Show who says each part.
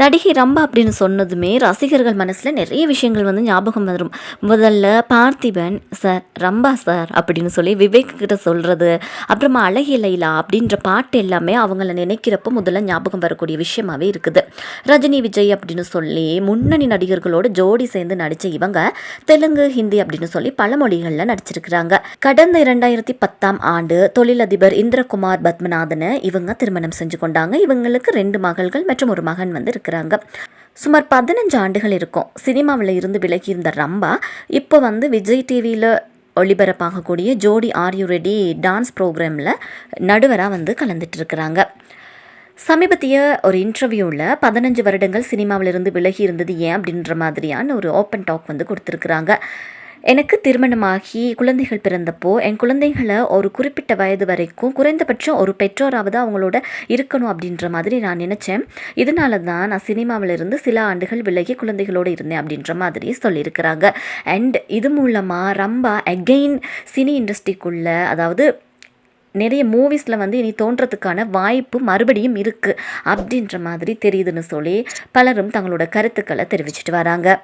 Speaker 1: நடிகை ரம்பா அப்படின்னு சொன்னதுமே ரசிகர்கள் மனசில் நிறைய விஷயங்கள் வந்து ஞாபகம் வரும். முதல்ல பார்த்திபன் சார், ரம்பா சார் அப்படின்னு சொல்லி விவேக் கிட்ட சொல்கிறது, அப்புறமா அழகிய லைலா அப்படின்ற பாட்டு எல்லாமே அவங்கள நினைக்கிறப்போ முதல்ல ஞாபகம் வரக்கூடிய விஷயமாகவே இருக்குது. ரஜினி, விஜய் அப்படின்னு சொல்லி முன்னணி நடிகர்களோடு ஜோடி சேர்ந்து நடித்த இவங்க தெலுங்கு, ஹிந்தி அப்படின்னு சொல்லி பல மொழிகளில் நடிச்சிருக்கிறாங்க. கடந்த 2010 தொழிலதிபர் இந்திரகுமார் பத்மநாதனை இவங்க திருமணம் செஞ்சு கொண்டாங்க. இவங்களுக்கு 2 மகள்கள் மற்றும் ஒரு மகன் வந்து இருக்கிறாங்க. சுமார் 15 ஆண்டுகள் இருக்கும் சினிமாவில் இருந்து விலகி இருந்த ரம்பா இப்போ வந்து விஜய் டிவியில் ஒளிபரப்பாகக்கூடிய ஜோடி ஆர் யூ ரெடி டான்ஸ் ப்ரோக்ராமில் நடுவராக வந்து கலந்துட்டு இருக்கிறாங்க. சமீபத்திய ஒரு இன்டர்வியூவில் 15 வருடங்கள் சினிமாவிலிருந்து விலகி இருந்தது ஏன் அப்படின்ற மாதிரியான ஒரு ஓப்பன் டாக் வந்து கொடுத்துருக்குறாங்க. எனக்கு திருமணமாகி குழந்தைகள் பிறந்தப்போ என் குழந்தைகளை ஒரு குறிப்பிட்ட வயது வரைக்கும் குறைந்தபட்சம் ஒரு பெற்றோராவது அவங்களோட இருக்கணும் அப்படின்ற மாதிரி நான் நினச்சேன். இதனால தான் நான் சினிமாவிலிருந்து சில ஆண்டுகள் விலகி குழந்தைகளோடு இருந்தேன் அப்படின்ற மாதிரி சொல்லியிருக்கிறாங்க. அண்ட் இது மூலமாக ரம்பா அகெயின் சினி இண்டஸ்ட்ரிக்குள்ளே, அதாவது நிறைய மூவிஸில் வந்து இனி தோன்றதுக்கான வாய்ப்பு மறுபடியும் இருக்குது அப்படின்ற மாதிரி தெரியுதுன்னு சொல்லி பலரும் தங்களோட கருத்துக்களை தெரிவிச்சிட்டு வராங்க.